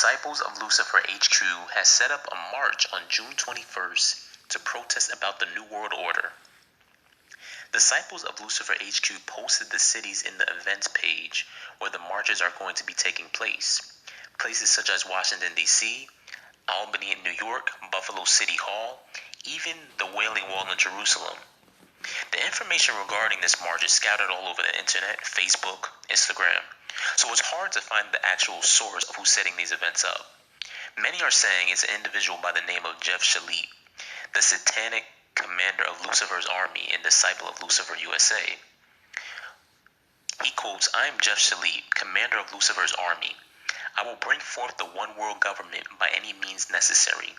Disciples of Lucifer HQ has set up a march on June 21st to protest about the New World Order. Disciples of Lucifer HQ posted the cities in the events page where the marches are going to be taking place. Places such as Washington, D.C., Albany in New York, Buffalo City Hall, even the Wailing Wall in Jerusalem. The information regarding this march is scattered all over the internet, Facebook, Instagram, so it's hard to find the actual source of who's setting these events up. Many are saying it's an individual by the name of Jeff Shalit, the satanic commander of Lucifer's army and disciple of Lucifer USA. He quotes, "I am Jeff Shalit, commander of Lucifer's army. I will bring forth the one world government by any means necessary.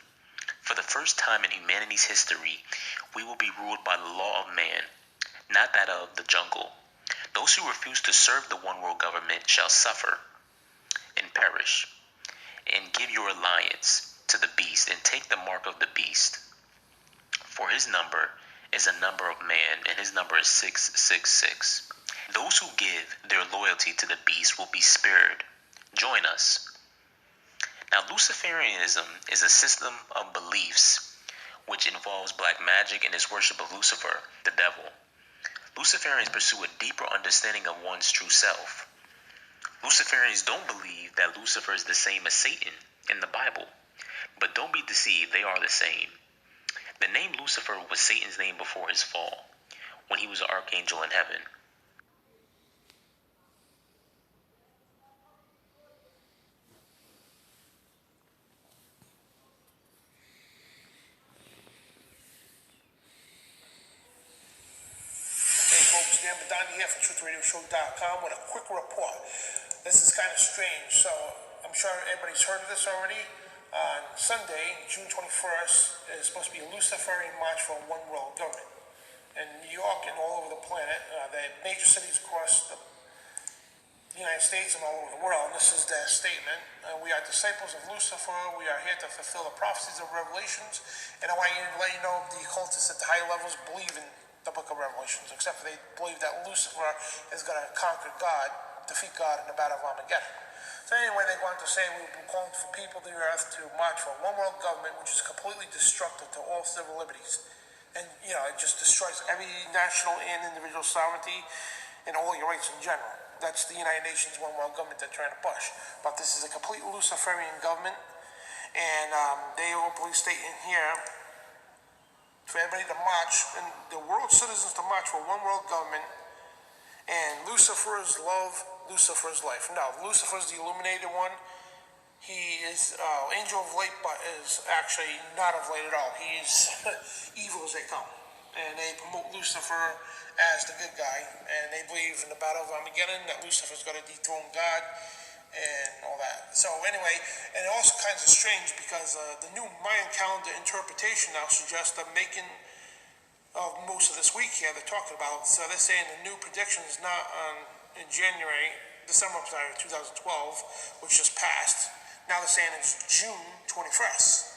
For the first time in humanity's history, we will be ruled by the law of man, not that of the jungle. Those who refuse to serve the one world government shall suffer and perish. And give your alliance to the beast and take the mark of the beast. For his number is a number of man, and his number is 666. Those who give their loyalty to the beast will be spared. Join us." Now, Luciferianism is a system of beliefs which involves black magic and its worship of Lucifer, the devil. Luciferians pursue a deeper understanding of one's true self. Luciferians don't believe that Lucifer is the same as Satan in the Bible, but don't be deceived, they are the same. The name Lucifer was Satan's name before his fall, when he was an archangel in heaven. Here from TruthRadioShow.com with a quick report. This is kind of strange, so I'm sure everybody's heard of this already. On Sunday, June 21st, is supposed to be a Luciferian March for a One World Government. In New York and all over the planet, the major cities across the United States and all over the world, and this is their statement. We are disciples of Lucifer. We are here to fulfill the prophecies of Revelations. And I want to let you know the occultists at the high levels believe in the book of Revelations, except for they believe that Lucifer is going to conquer God, defeat God in the battle of Armageddon. So anyway, they go on to say, "We've been calling for people of the earth to march for a one world government which is completely destructive to all civil liberties." And, it just destroys every national and individual sovereignty and all your rights in general. That's the United Nations one world government they're trying to push. But this is a complete Luciferian government, and they openly state in here for everybody to march, and the world citizens to march for one world government, and Lucifer's love, Lucifer's life. Now, Lucifer's the illuminated one. He is angel of light, but is actually not of light at all. He's evil as they come. And they promote Lucifer as the good guy, and they believe in the battle of Armageddon that Lucifer's going to dethrone God and all that. So anyway, and it also kind of strange because the new Mayan calendar interpretation now suggests the making of most of this week here they're talking about. So they're saying the new prediction is not in December 2012, which just passed. Now they're saying it's June 21st.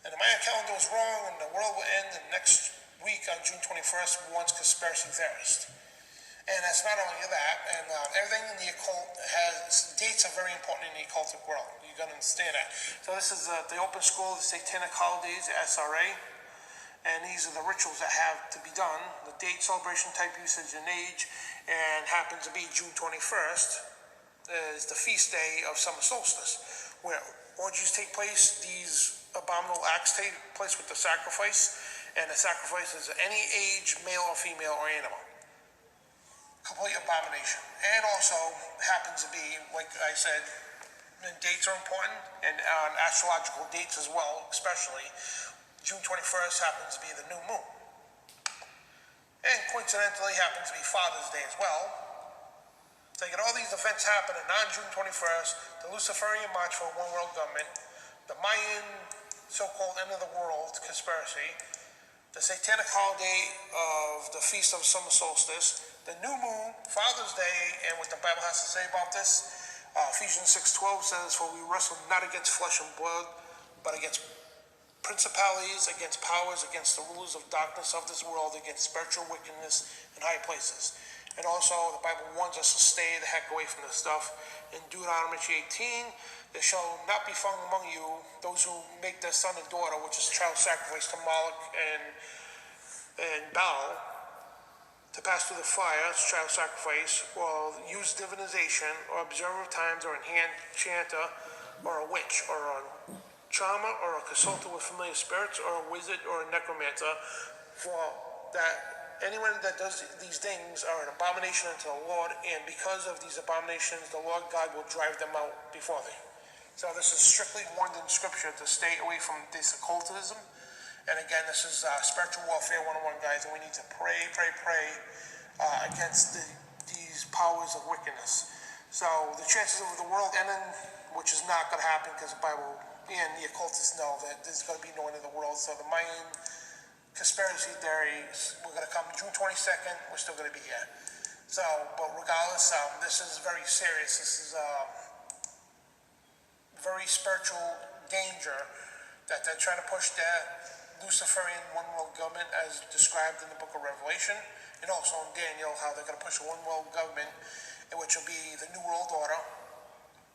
And the Mayan calendar was wrong, and the world will end the next week on June 21st, warns conspiracy theorists. And it's not only that, and everything in the occult dates are very important in the occultic world. You got to understand that. So this is the open school, the Satanic Holidays, the SRA, and these are the rituals that have to be done. The date, celebration, type, usage, and age, and happens to be June 21st is the feast day of summer solstice, where orgies take place. These abominable acts take place with the sacrifice, and the sacrifice is any age, male or female or animal. Complete abomination. And also happens to be, like I said, the dates are important, and on astrological dates as well, especially. June 21st happens to be the new moon. And coincidentally happens to be Father's Day as well. So you get all these events happening on June 21st, the Luciferian March for a One World Government, the Mayan so-called end of the world conspiracy, the Satanic holiday of the Feast of Summer Solstice, the new moon, Father's Day, and what the Bible has to say about this. Ephesians 6:12 says, "For we wrestle not against flesh and blood, but against principalities, against powers, against the rulers of darkness of this world, against spiritual wickedness in high places." And also, the Bible warns us to stay the heck away from this stuff. In Deuteronomy 18, There shall not be found among you those who make their son and daughter, which is child sacrifice to Moloch and Baal, to pass through the fire, it's child sacrifice, or use divination, or observer of times, or enchanter, or a witch, or a charmer, or a consultant with familiar spirits, or a wizard, or a necromancer, for that anyone that does these things are an abomination unto the Lord, and because of these abominations, the Lord God will drive them out before thee. So this is strictly warned in Scripture to stay away from this occultism. And again, this is spiritual warfare 101, guys, and we need to pray against these powers of wickedness. So the chances of the world ending, which is not going to happen because the Bible and the occultists know that there's going to be no end of the world. So the Mayan conspiracy theories, we're going to come June 22nd, we're still going to be here. So, but regardless, this is very serious. This is very spiritual danger that they're trying to push their Luciferian one world government as described in the book of Revelation, and also in Daniel, how they're going to push a one world government, which will be the New World Order,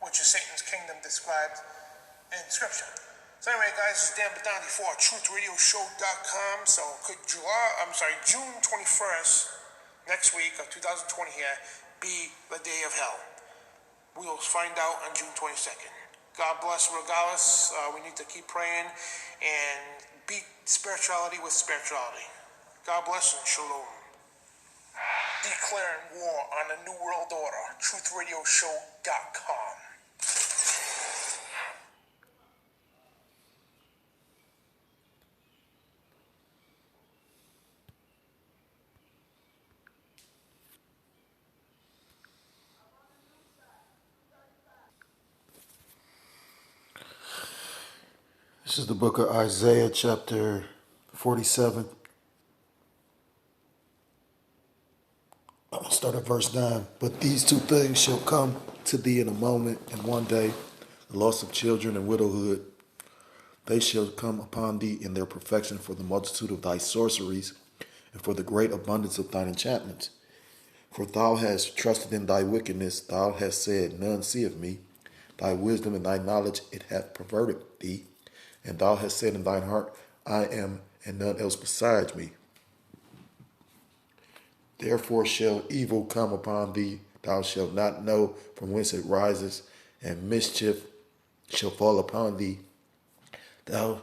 which is Satan's kingdom described in Scripture. So anyway, guys, this is Dan Badandi for TruthRadioShow.com. So could June 21st, next week of 2020 here, be the day of hell? We will find out on June 22nd. God bless regardless. We need to keep praying and beat spirituality with spirituality. God bless and shalom. Declaring war on the New World Order. TruthRadioShow.com. This is the book of Isaiah, chapter 47. I'll start at verse 9. But these two things shall come to thee in a moment, and one day, the loss of children and widowhood. They shall come upon thee in their perfection for the multitude of thy sorceries, and for the great abundance of thine enchantments. For thou hast trusted in thy wickedness, thou hast said, none seeth me. Thy wisdom and thy knowledge it hath perverted thee. And thou hast said in thine heart, I am, and none else besides me. Therefore shall evil come upon thee, thou shalt not know from whence it rises, and mischief shall fall upon thee. Thou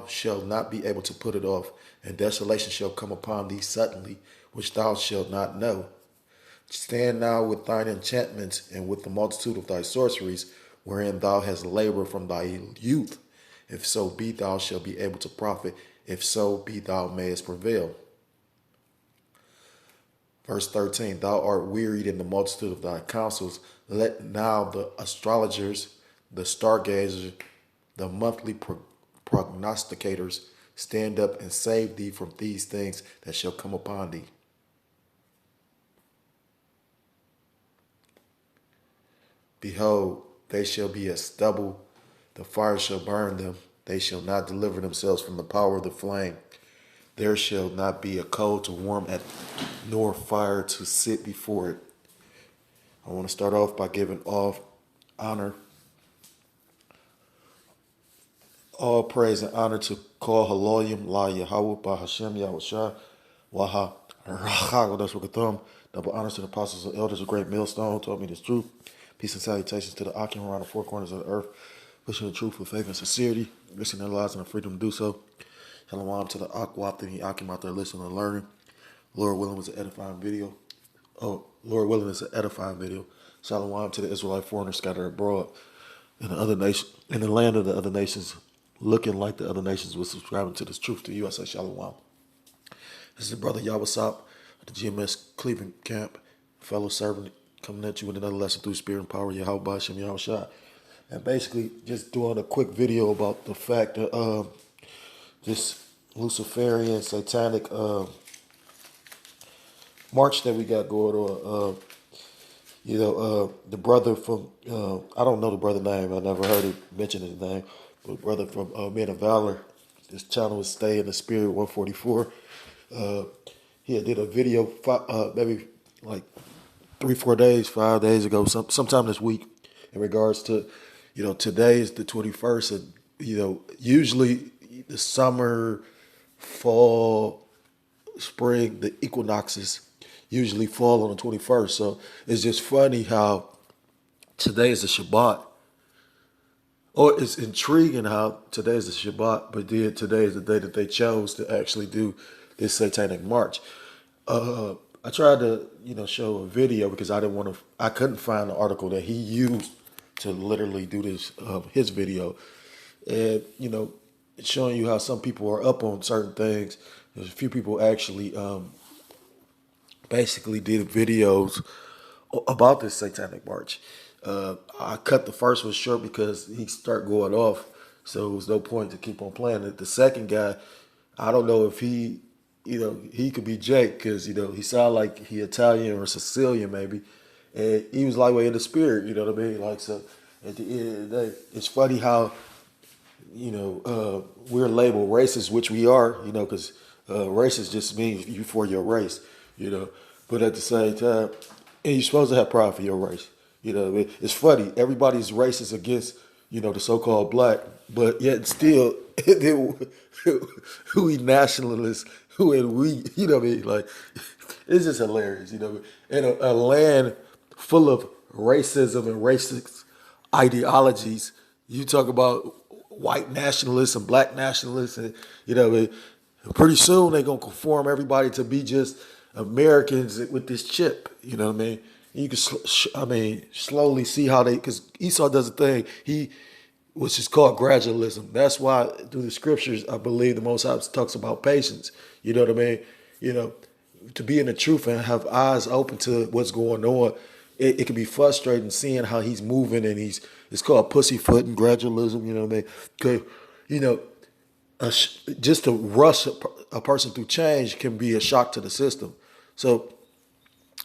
shalt not be able to put it off, and desolation shall come upon thee suddenly, which thou shalt not know. Stand now with thine enchantments, and with the multitude of thy sorceries, wherein thou hast labored from thy youth. If so be thou shalt be able to profit, if so be thou mayest prevail. Verse 13, thou art wearied in the multitude of thy counsels. Let now the astrologers, the stargazers, the monthly prognosticators stand up and save thee from these things that shall come upon thee. Behold, they shall be as stubble, the fire shall burn them, they shall not deliver themselves from the power of the flame. There shall not be a coal to warm at, nor fire to sit before it. I want to start off by giving all honor, all praise and honor to Kol Haloyim La Yahweh Bahashem Yahushua Waha Rachagodash. Double honors to the apostles and elders of Great Millstone who taught me this truth. Peace and salutations to the Akim around the four corners of the earth, pushing the truth with faith and sincerity, risking their lives and the freedom to do so. Shalom to the Akwap and the Akim out there listening and learning. Lord willing was an edifying video. Lord willing is an edifying video. Shalom to the Israelite foreigners scattered abroad in the other nation, in the land of the other nations, looking like the other nations was subscribing to this truth to you. I say shalom. This is Brother Yawasop at the GMS Cleveland camp, fellow servant, coming at you with another lesson through spirit and power, Yahweh Shem Yahushua. And basically just doing a quick video about the fact that this Luciferian satanic march that we got going on. The brother from, I don't know the brother name, I never heard it mention his name, but brother from Men of Valor, this channel is Stay in the Spirit 144. He did a video maybe like 3-4 days, 5 days ago, sometime this week, in regards to, today is the 21st, and usually the summer, fall, spring, the equinoxes usually fall on the 21st. So it's just funny how today is the Shabbat. Or it's intriguing how today is the Shabbat, but then today is the day that they chose to actually do this satanic march. I tried to, show a video because I couldn't find the article that he used to literally do this, his video. And, it's showing you how some people are up on certain things. There's a few people actually basically did videos about this satanic march. I cut the first one short because he started going off, so there was no point to keep on playing it. The second guy, I don't know if he could be Jake because he sounded like he Italian or Sicilian maybe, and he was lightweight in the spirit. You know what I mean? Like so, at the end of the day, it's funny how we're labeled racist, which we are, because racist just means you for your race, you know. But at the same time, and you're supposed to have pride for your race. You know, what I mean? It's funny. Everybody's racist against, the so-called black, but yet still, who we nationalists, who and we, what I mean? Like, it's just hilarious, In a land full of racism and racist ideologies, you talk about white nationalists and black nationalists, and pretty soon they're gonna conform everybody to be just Americans with this chip. You know what I mean? You can, slowly see how because Esau does a thing. Which is called gradualism. That's why through the scriptures, I believe the Most High talks about patience. You know what I mean? To be in the truth and have eyes open to what's going on, it can be frustrating seeing how he's moving and it's called pussyfoot and gradualism. You know what I mean? 'Cause, you know, just to rush a person through change can be a shock to the system. So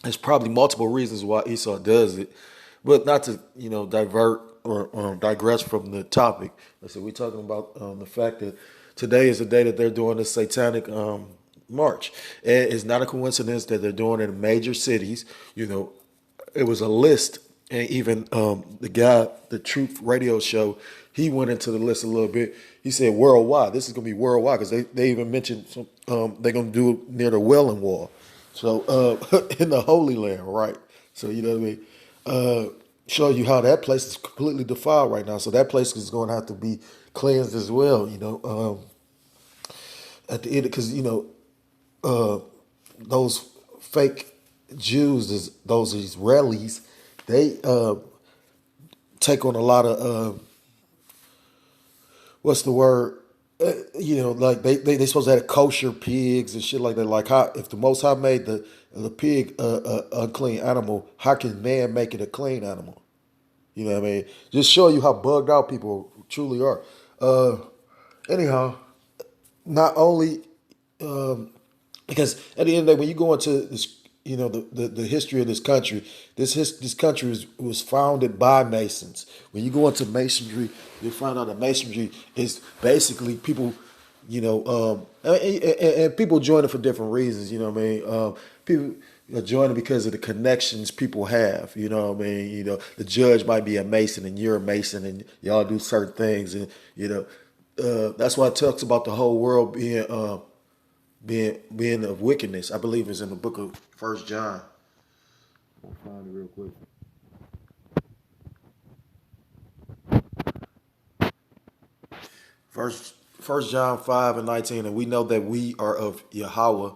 there's probably multiple reasons why Esau does it, but not to divert or digress from the topic. Listen, we're talking about the fact that today is the day that they're doing this satanic march. And it's not a coincidence that they're doing it in major cities. It was a list, and even the guy, the Truth Radio show, he went into the list a little bit. He said worldwide. This is going to be worldwide because they even mentioned they're going to do it near the Wailing Wall. So in the Holy Land, right? So you know what I mean. Show you how that place is completely defiled right now. So that place is going to have to be cleansed as well. At the end, because those fake Jews, those Israelis, they take on a lot of what's the word? Like they supposed to have kosher pigs and shit like that. Like how if the Most High made the pig a unclean animal, how can man make it a clean animal? You know what I mean? Just show you how bugged out people truly are. Anyhow, not only because at the end of the day, when you go into this, the history of this country, this country was founded by Masons. When you go into Masonry, you find out that Masonry is basically people, and people join it for different reasons. You know what I mean? People join it because of the connections people have. You know what I mean? The judge might be a Mason and you're a Mason, and y'all do certain things, and that's why it talks about the whole world being of wickedness. I believe it's in the book of First John. I'll find it real quick. First John 5:19, and we know that we are of Yahweh,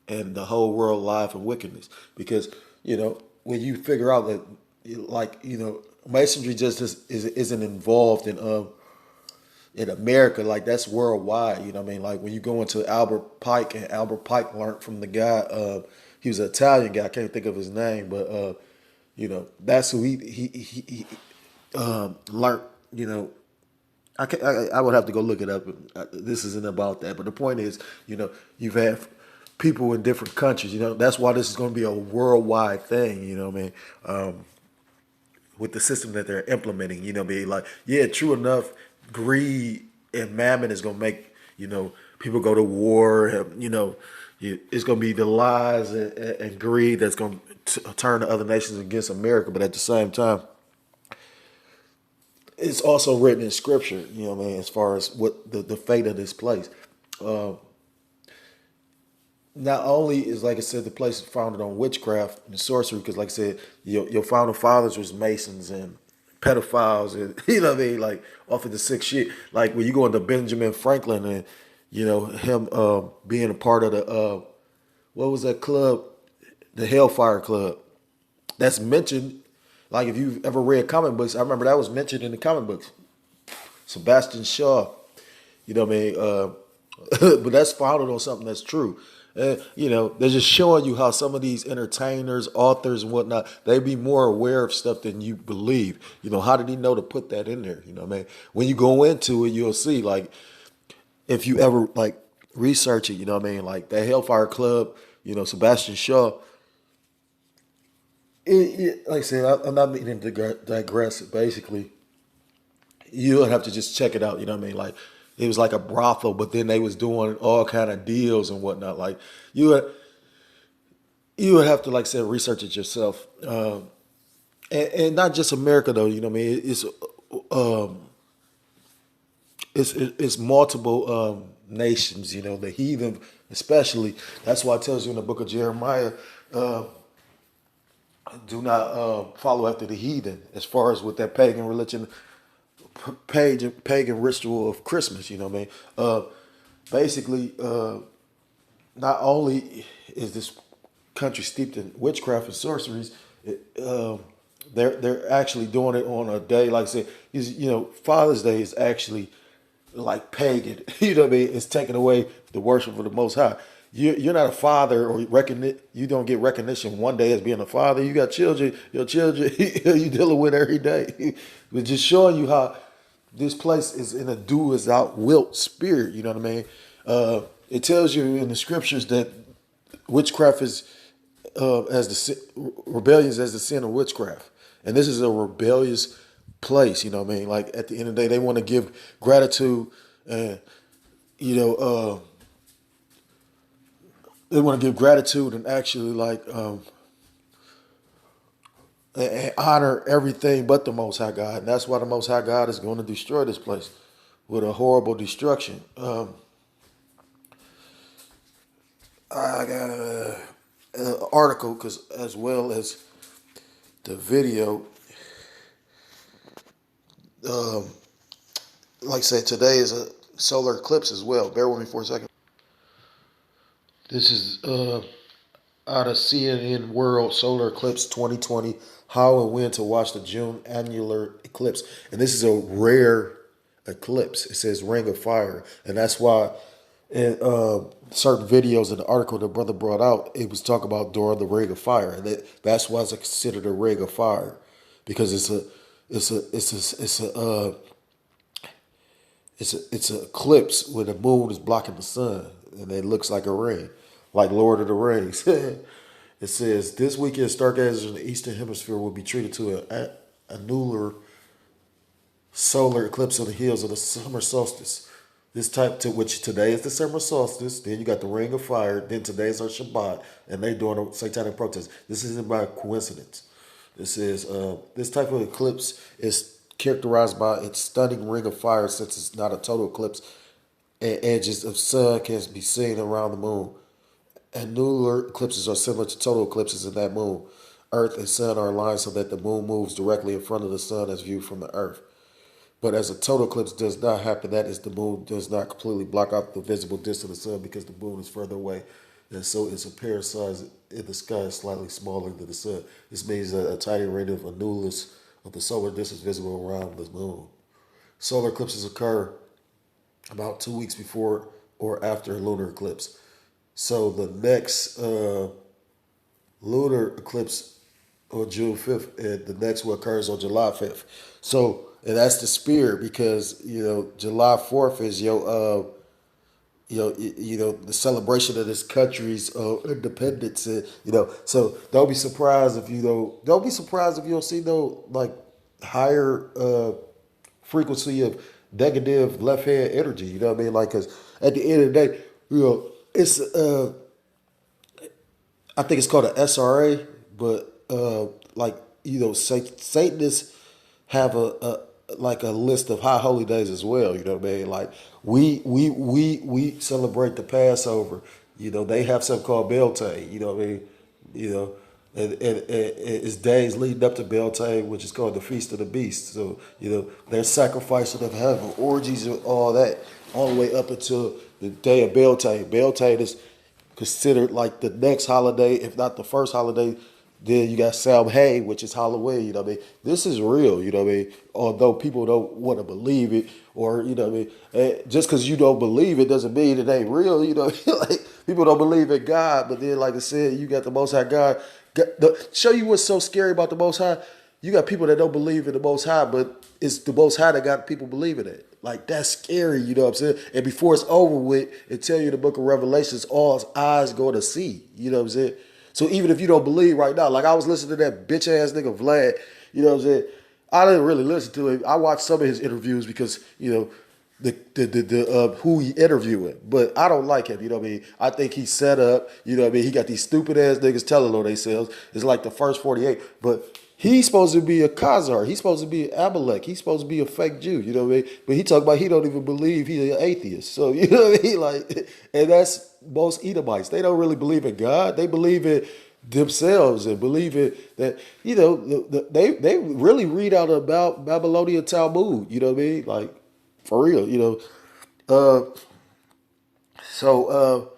and the whole world lieth in wickedness. Because when you figure out that, masonry just isn't involved in America, like that's worldwide. You know what I mean? Like when you go into Albert Pike, and Albert Pike learned from the guy. He was an Italian guy. I can't think of his name, but that's who he learned. I would have to go look it up. This isn't about that, but the point is, you've had people in different countries. That's why this is going to be a worldwide thing. You know what I mean? With the system that they're implementing, like, yeah, true enough, greed and mammon is going to make, people go to war. It's going to be the lies and greed that's going to turn the other nations against America. But at the same time, it's also written in scripture, you know what I mean, as far as what the fate of this place. Uh, Not only is, like I said, the place founded on witchcraft and sorcery, because like I said, your founding fathers was Masons and pedophiles, and you know what I mean, like off of the sick shit. Like when you go into Benjamin Franklin and him being a part of the what was that club, the Hellfire Club, that's mentioned. Like if you've ever read comic books, I remember that was mentioned in the comic books. Sebastian Shaw, you know what I mean? But that's founded on something that's true. They're just showing you how some of these entertainers, authors, and whatnot, they be more aware of stuff than you believe. How did he know to put that in there? You know what I mean? When you go into it, you'll see, like, if you ever, like, research it, you know what I mean? Like, that Hellfire Club, Sebastian Shaw, like I said, I'm not meaning to digress. Basically, you would have to just check it out. You know what I mean? Like it was like a brothel, but then they was doing all kind of deals and whatnot. Like you would you would have to, like I said, research it yourself, and not just America though. You know what I mean? Um, it's multiple nations. The heathen especially. That's why it tells you in the book of Jeremiah. Uh, do not follow after the heathen as far as with that pagan religion, pagan ritual of Christmas. You know what I mean? Basically, not only is this country steeped in witchcraft and sorceries, they're actually doing it on a day like I said. Father's Day is actually like pagan. You know what I mean? It's taking away the worship of the Most High. You're not a father, or you don't get recognition one day as being a father. You got children. Your children you dealing with every day. But just showing you how this place is in a do as out wilt spirit. You know what I mean? It tells you in the scriptures that witchcraft is as rebellion as the sin of witchcraft, and this is a rebellious place. You know what I mean? Like at the end of the day, they want to give gratitude, and you know, they want to give gratitude and actually like and honor everything but the Most High God, and that's why the Most High God is going to destroy this place with a horrible destruction. I got an article because as well as the video. Um, like I said, today is a solar eclipse as well. Bear with me for a second. This is out of CNN World Solar Eclipse 2020. How and when to watch the June annular eclipse. And this is a rare eclipse. It says Ring of Fire. And that's why in certain videos in the article the brother brought out, it was talking about during the Ring of Fire. And that's why it's considered a Ring of Fire. Because it's an eclipse where the moon is blocking the sun, and it looks like a ring, like Lord of the Rings. It says this weekend, stargazers in the eastern hemisphere will be treated to an annular solar eclipse on the heels of the summer solstice. This type to which today is the summer solstice. Then you got the Ring of Fire. Then today's our Shabbat, and they doing a satanic protest. This isn't by coincidence. This is this type of eclipse is characterized by its stunning ring of fire, since it's not a total eclipse, and edges of sun can be seen around the moon. Annular eclipses are similar to total eclipses in that moon, Earth and Sun are aligned so that the moon moves directly in front of the sun as viewed from the Earth. But as a total eclipse does not happen, that is, the moon does not completely block out the visible disk of the sun because the moon is further away. And so its apparent size in the sky is slightly smaller than the sun. This means that a tiny ring of annulus of the solar disk is visible around the moon. Solar eclipses occur about 2 weeks before or after a lunar eclipse. So the next lunar eclipse on June 5th, and the next one occurs on July 5th. So, and that's the spirit because, July 4th is the celebration of this country's independence. And, so don't be surprised if you don't see no like higher frequency of negative left hand energy. You know what I mean? Like, because at the end of the day, it's I think it's called an SRA, but Satanists have like a list of high holy days as well. You know what I mean? Like we celebrate the Passover. You know, they have something called Beltane. You know what I mean? You know, and it's days leading up to Beltane, which is called the Feast of the Beast. So you know, there's sacrificing of heaven, orgies, and all that, all the way up until the day of Beltane. Beltane is considered like the next holiday, if not the first holiday. Then you got Samhain, which is Halloween. You know what I mean? This is real. You know what I mean? Although people don't want to believe it, or you know what I mean, just because you don't believe it doesn't mean it ain't real. You know, like people don't believe in God, but then like I said, you got the Most High God. Show you what's so scary about the Most High. You got people that don't believe in the Most High, but it's the Most High that got people believing it. Like that's scary, you know what I'm saying? And before it's over with, it tell you in the book of Revelations, all eyes go to see. You know what I'm saying? So even if you don't believe right now, like I was listening to that bitch ass nigga Vlad, you know what I'm saying? I didn't really listen to him. I watched some of his interviews because, you know, the who he interviewing, but I don't like him. You know what I mean? I think he's set up. You know what I mean? He got these stupid ass niggas telling on themselves. It's like the first 48, but he's supposed to be a Khazar. He's supposed to be an Amalek. He's supposed to be a fake Jew. You know what I mean? But he talk about he don't even believe he's an atheist. So you know what I mean? Like, and that's most Edomites. They don't really believe in God. They believe in themselves and believe it that you know they really read out about Babylonian Talmud. You know what I mean? Like for real. You know. So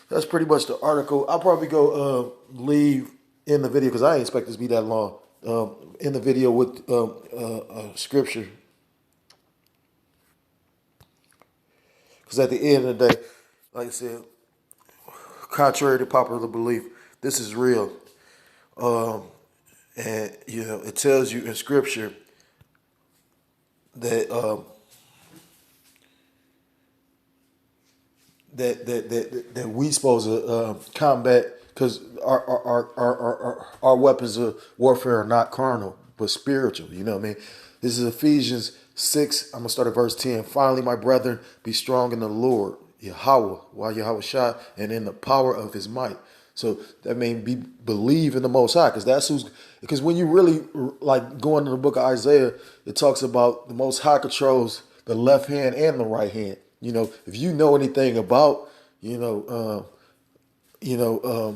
that's pretty much the article. I'll probably go leave in the video because I ain't expect this to be that long. In the video with scripture, because at the end of the day, like I said, contrary to popular belief, this is real. And you know, it tells you in scripture that that we supposed to combat because our weapons of warfare are not carnal but spiritual. You know what I mean? This is Ephesians 6. I'm gonna start at verse 10. Finally, my brethren, be strong in the Lord, Yahweh, while Yahweh shot, and in the power of His might. So that means believe in the Most High, because that's who's. Because when you really like going to the book of Isaiah, it talks about the Most High controls the left hand and the right hand. You know, if you know anything about,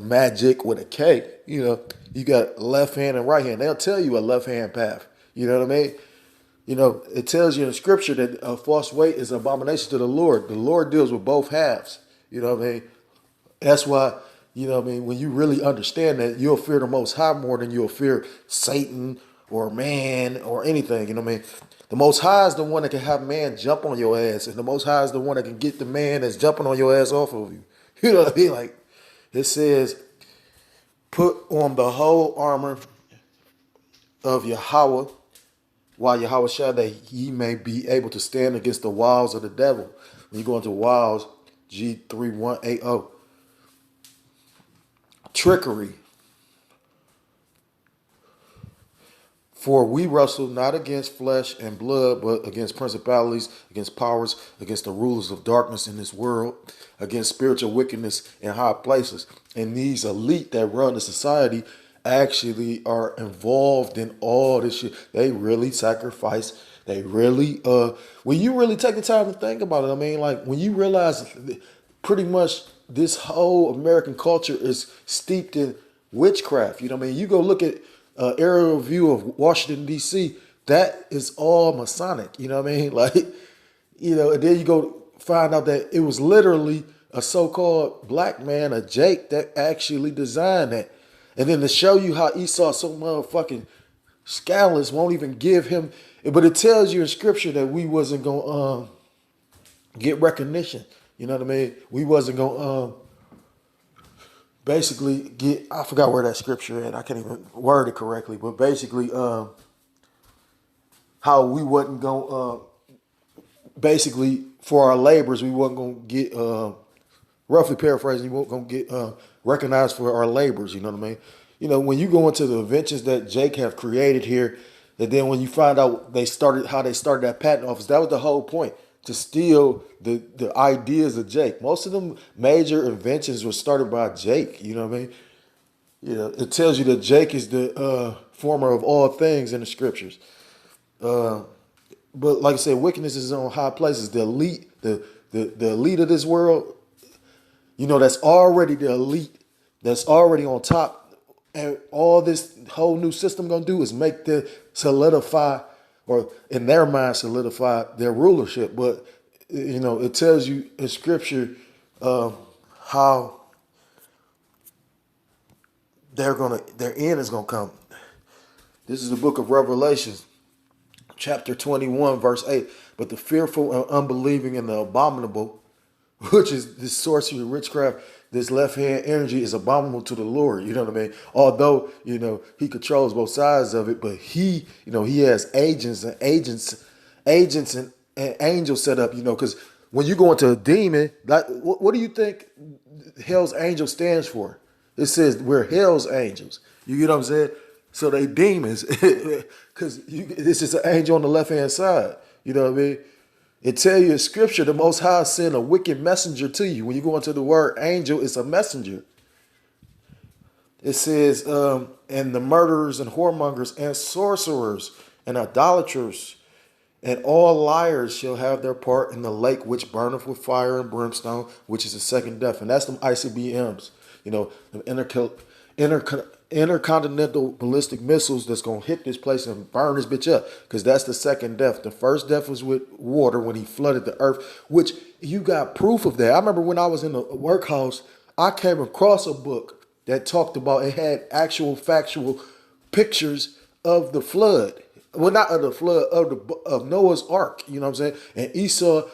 magic with a K, you know, you got left hand and right hand. They'll tell you a left hand path. You know what I mean? You know, it tells you in scripture that a false weight is an abomination to the Lord. The Lord deals with both halves. You know what I mean? That's why, you know what I mean, when you really understand that, you'll fear the Most High more than you'll fear Satan or man or anything. You know what I mean? The Most High is the one that can have man jump on your ass, and the Most High is the one that can get the man that's jumping on your ass off of you. You know what I mean? Like, it says, put on the whole armor of Yahweh, while Yahweh shall, that ye may be able to stand against the wiles of the devil. When you go into wiles, G3180, trickery. For we wrestle not against flesh and blood, but against principalities, against powers, against the rulers of darkness in this world, against spiritual wickedness in high places. And these elite that run the society actually are involved in all this shit. They really sacrifice. They really, when you really take the time to think about it, I mean, like when you realize pretty much this whole American culture is steeped in witchcraft. You know what I mean? You go look at aerial view of Washington, D.C., that is all Masonic. You know what I mean? Like, you know, and then you go find out that it was literally a so-called black man, a Jake, that actually designed that. And then to show you how Esau so motherfucking scandalous, won't even give him, but it tells you in scripture that we wasn't going to get recognition. You know what I mean? We wasn't going to basically get, I forgot where that scripture at. I can't even word it correctly, but basically how we wasn't going basically for our labors, we wasn't going to get, roughly paraphrasing, we weren't going to get recognized for our labors. You know what I mean? You know, when you go into the inventions that Jake have created here, and then when you find out how they started that patent office, that was the whole point, to steal the ideas of Jake. Most of them major inventions were started by Jake. You know what I mean? You know, it tells you that Jake is the former of all things in the scriptures. Uh, but like I said, wickedness is on high places. The elite, the elite of this world, that's already the elite, that's already on top. And all this whole new system gonna do is make the solidify, or in their mind solidify their rulership. But it tells you in scripture how their end is gonna come. This is the book of Revelations, chapter 21, verse 8. But the fearful and unbelieving and the abominable, which is this sorcery, witchcraft, this left hand energy is abominable to the Lord. You know what I mean? Although, he controls both sides of it, but he has agents and angels set up, because when you go into a demon, like what do you think hell's angel stands for? It says we're hell's angels. You get what I'm saying? So they demons, because this is an angel on the left hand side. You know what I mean? It tell you in scripture, the Most High send a wicked messenger to you. When you go into the word angel, it's a messenger. It says, and the murderers and whoremongers and sorcerers and idolaters and all liars shall have their part in the lake which burneth with fire and brimstone, which is the second death. And that's them ICBMs, the intercontinental ballistic missiles that's going to hit this place and burn this bitch up, because that's the second death. The first death was with water when he flooded the earth, which you got proof of that. I remember when I was in the workhouse, I came across a book that talked about, it had actual factual pictures of the flood. Well, not of the flood, of Noah's Ark, you know what I'm saying? And Esau,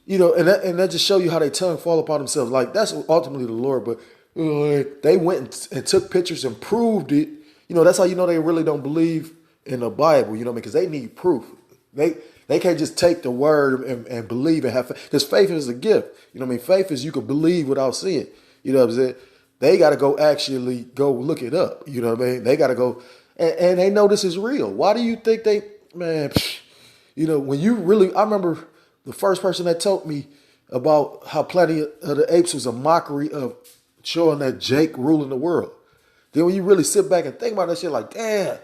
and that just show you how they tongue fall upon themselves. Like, that's ultimately the Lord, but they went and took pictures and proved it. That's how they really don't believe in the Bible, because they need proof. They can't just take the word and believe and have faith, because faith is a gift. Faith is you can believe without seeing. You know what I'm saying? They got to go look it up. You know what I mean? They got to go, and they know this is real. Why do you think man, when you really, I remember the first person that told me about how Planet of the Apes was a mockery of showing that Jake ruling the world. Then when you really sit back and think about that shit, like, damn,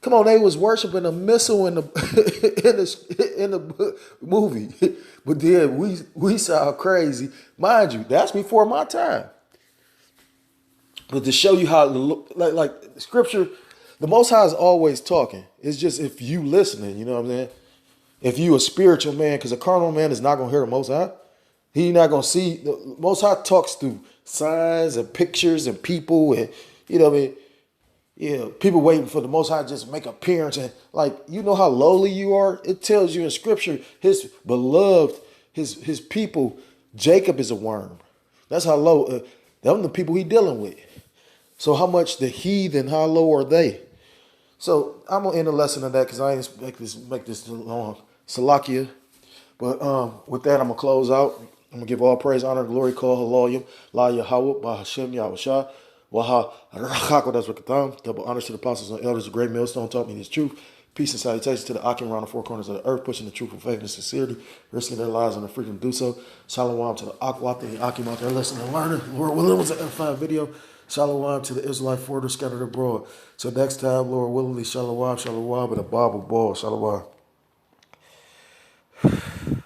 come on, they was worshiping a missile in the in the movie, but then we sound crazy, mind you. That's before my time. But to show you how, like scripture, the Most High is always talking. It's just if you listening, you know what I'm saying? If you a spiritual man, because a carnal man is not going to hear the Most High. He not going to see. The Most High talks through signs and pictures and people, and what I mean? Yeah, people waiting for the Most High just to make an appearance. And how lowly you are? It tells you in scripture, his beloved, his people, Jacob is a worm. That's how low, them the people he dealing with. So how much the heathen, how low are they? So I'm going to end the lesson on that, because I ain't make this too long. Salakia. But with that, I'm going to close out. I'm going to give all praise, honor, and glory, call haloyim, la Yahweh, ba Hashem, Yahushua, waha, rachako, that's what katam. Double honors to the apostles and elders. A great millstone taught me this truth. Peace and salutations to the Akim around the four corners of the earth, pushing the truth with faith and sincerity, risking their lives and the freedom to do so. Shalom to the Akwat and the Akim out there listening and learning. Lord willing, was an F5 video. Shalom to the Israelite forwarders scattered abroad. So next time, Lord willingly, shalom, shalom, and a Bible ball. Shalom.